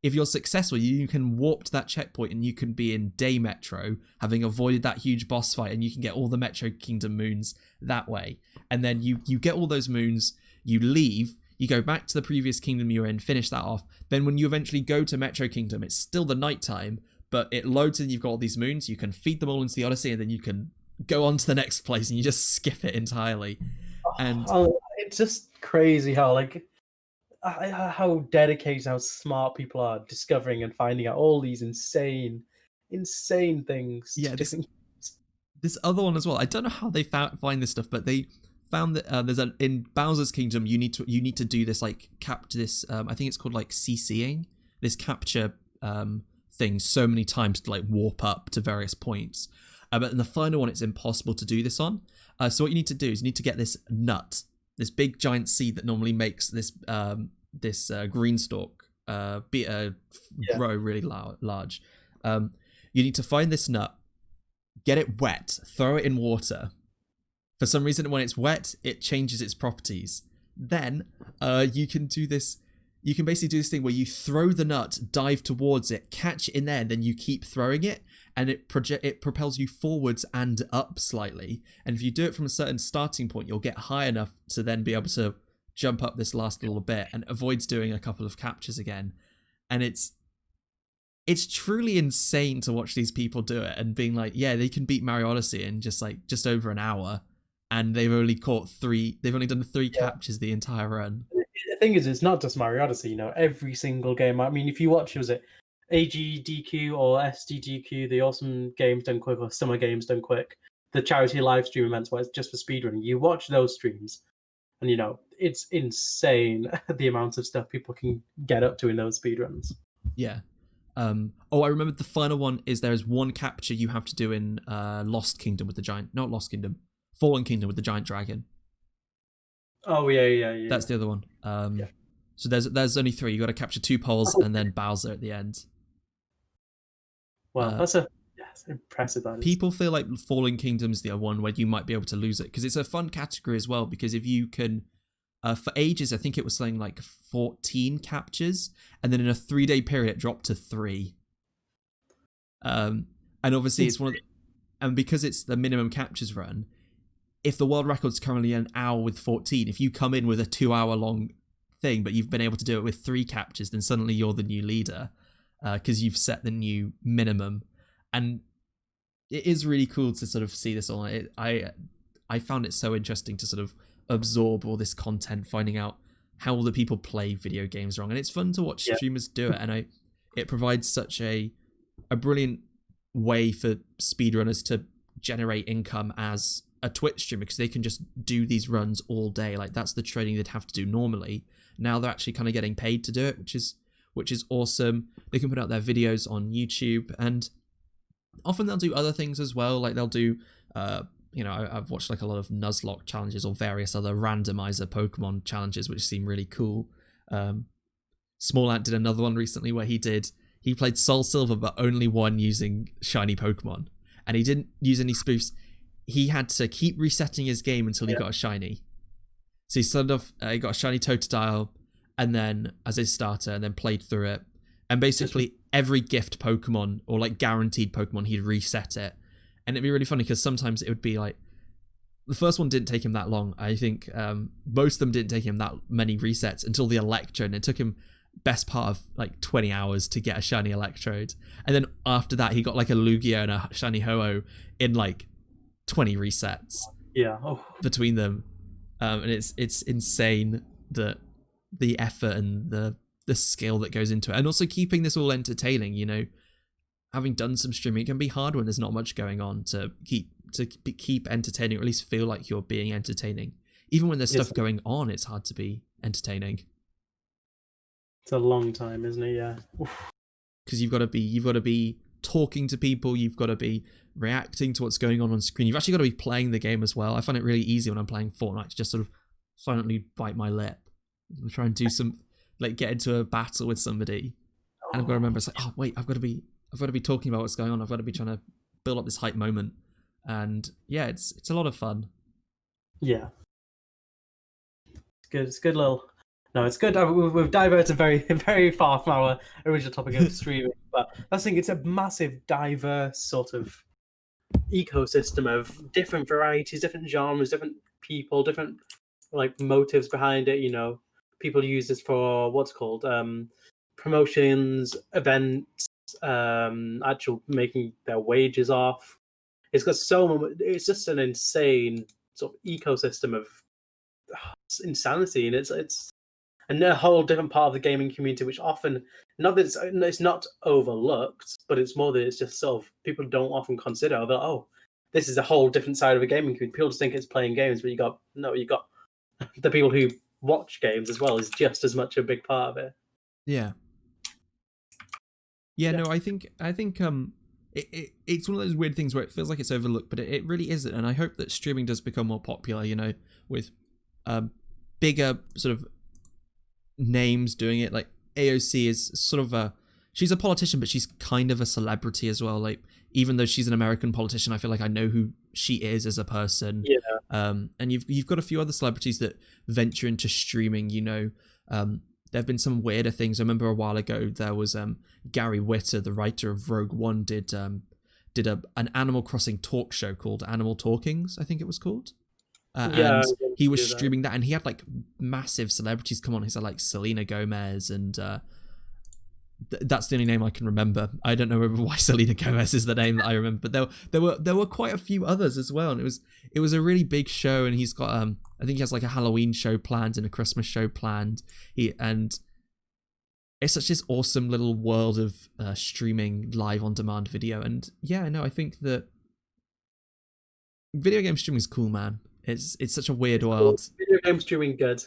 If you're successful, you can warp to that checkpoint and you can be in Day Metro, having avoided that huge boss fight, and you can get all the Metro Kingdom moons that way. And then you get all those moons, you leave, you go back to the previous kingdom you were in, finish that off. Then when you eventually go to Metro Kingdom, it's still the nighttime, but it loads and you've got all these moons, you can feed them all into the Odyssey, and then you can go on to the next place and you just skip it entirely. And it's just crazy how like... how dedicated, how smart people are discovering and finding out all these insane things. Yeah, this other one as well. I don't know how they find this stuff, but they found that in Bowser's Kingdom you need to do this like capture this. I think it's called like CCing, this capture thing so many times to like warp up to various points. But in the final one, it's impossible to do this on. So what you need to do is you need to get this nut. This big giant seed that normally makes this green stalk grow really large. You need to find this nut, get it wet, throw it in water. For some reason, when it's wet, it changes its properties. Then you can do this. You can basically do this thing where you throw the nut, dive towards it, catch it in there, and then you keep throwing it, and it propels you forwards and up slightly. And if you do it from a certain starting point, you'll get high enough to then be able to jump up this last little bit, and avoids doing a couple of captures again. And it's truly insane to watch these people do it and being like, yeah, they can beat Mario Odyssey in just over an hour, and they've only done 3 captures the entire run. The thing is, it's not just Mario Odyssey, you know, every single game. I mean, if you watch, was it AGDQ or SDGQ, the Awesome Games Done Quick or Summer Games Done Quick, the charity live stream events where it's just for speedrunning, you watch those streams, and you know, it's insane the amount of stuff people can get up to in those speedruns. Yeah. I remember the final one is there is one capture you have to do in Fallen Kingdom with the giant dragon. Oh yeah. That's the other one. So there's only 3. You got to capture 2 poles and then Bowser at the end. Wow, that's impressive. That is. People feel like Fallen Kingdom's the one where you might be able to lose it because it's a fun category as well. Because if you can, for ages, I think it was something like 14 captures, and then in a 3-day period, it dropped to 3. And obviously it's one of the, and because it's the minimum captures run, if the world record's currently an hour with 14, if you come in with a 2-hour long thing, but you've been able to do it with 3 captures, then suddenly you're the new leader because you've set the new minimum. And it is really cool to sort of see this all. I found it so interesting to sort of absorb all this content, finding out how other people play video games wrong. And it's fun to watch streamers do it. And it provides such a brilliant way for speedrunners to generate income as a Twitch streamer, because they can just do these runs all day. Like, that's the training they'd have to do normally. Now they're actually kind of getting paid to do it, which is awesome. They can put out their videos on YouTube, and often they'll do other things as well. Like they'll do, I've watched like a lot of Nuzlocke challenges or various other randomizer Pokemon challenges, which seem really cool. Small Ant did another one recently where he played Soul Silver, but only won using shiny Pokemon. And he didn't use any spoofs. He had to keep resetting his game until he got a shiny. So he started off, he got a shiny Totodile, and then as his starter, and then played through it. And basically every gift Pokemon, or like guaranteed Pokemon, he'd reset it. And it'd be really funny because sometimes it would be like, the first one didn't take him that long. I think most of them didn't take him that many resets until the Electrode, and it took him best part of like 20 hours to get a shiny Electrode. And then after that, he got like a Lugia and a shiny Ho-Oh in like 20 resets. Yeah. Between them. And it's insane that the effort and the skill that goes into it, and also keeping this all entertaining. You know, having done some streaming, it can be hard when there's not much going on to keep entertaining, or at least feel like you're being entertaining. Even when there's stuff going on, it's hard to be entertaining. It's a long time, isn't it? Yeah. Because you've got to be talking to people, you've got to be reacting to what's going on screen. You've actually got to be playing the game as well. I find it really easy when I'm playing Fortnite to just sort of silently bite my lip and try and do some, like, get into a battle with somebody, and I've got to remember, it's like, oh wait, I've got to be talking about what's going on. I've got to be trying to build up this hype moment, and yeah, it's a lot of fun. Yeah, it's good. It's good little. No, it's good. We've diverted very, very far from our original topic of streaming, but I think it's a massive, diverse sort of ecosystem of different varieties, different genres, different people, different like motives behind it. You know, people use this for what's called promotions, events, actual making their wages off. It's got it's just an insane sort of ecosystem of insanity, and it's a whole different part of the gaming community, which often, not that it's not overlooked, but it's more that it's just sort of people don't often consider that, oh, this is a whole different side of a gaming community. People just think it's playing games, but you got the people who watch games as well is just as much a big part of it. Yeah. No, I think it's one of those weird things where it feels like it's overlooked, but it really isn't. And I hope that streaming does become more popular, you know, with bigger sort of names doing it. Like AOC is sort of she's a politician, but she's kind of a celebrity as well. Like, even though she's an American politician, I feel like I know who she is as a person. Yeah. And you've got a few other celebrities that venture into streaming, you know. There have been some weirder things. I remember a while ago there was Gary Whitta, the writer of Rogue One, did an Animal Crossing talk show called Animal Talkings, I think it was called. And he was streaming that, and he had like massive celebrities come on. He had like Selena Gomez, and that's the only name I can remember. I don't know why Selena Gomez is the name that I remember, but there were quite a few others as well, and it was a really big show. And he's got I think he has like a Halloween show planned and a Christmas show planned. And it's such this awesome little world of streaming live on demand video. And yeah, no, I think that video game streaming is cool, man. It's such a weird world. Video game streaming good.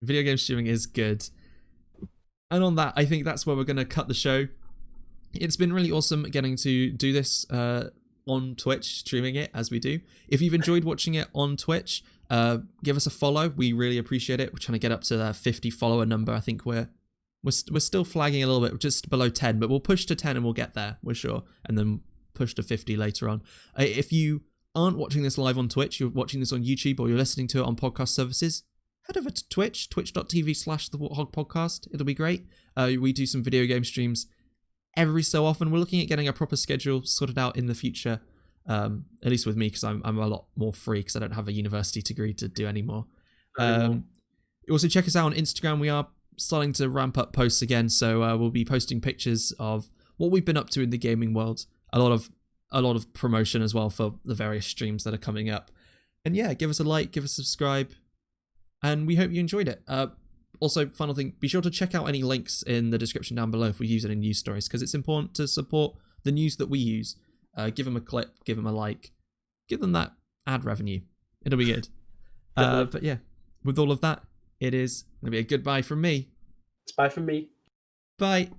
Video game streaming is good. And on that, I think that's where we're going to cut the show. It's been really awesome getting to do this on Twitch, streaming it as we do. If you've enjoyed watching it on Twitch, give us a follow. We really appreciate it. We're trying to get up to the 50 follower number. I think we're still flagging a little bit, just below 10, but we'll push to 10 and we'll get there, we're sure. And then push to 50 later on. If you aren't watching this live on Twitch, you're watching this on YouTube, or you're listening to it on podcast services, head over to Twitch, twitch.tv/the Wathog Podcast. It'll be great. We do some video game streams every so often. We're looking at getting a proper schedule sorted out in the future. At least with me, because I'm a lot more free because I don't have a university degree to do anymore. Also check us out on Instagram. We are starting to ramp up posts again, so we'll be posting pictures of what we've been up to in the gaming world. A lot of promotion as well for the various streams that are coming up. And yeah, give us a like, give us a subscribe, and we hope you enjoyed it. Also, final thing, be sure to check out any links in the description down below if we use it in news stories, because it's important to support the news that we use. Give them a click, give them a like, give them that ad revenue. It'll be good. But yeah, with all of that, it is going to be a goodbye from me. It's bye from me. Bye.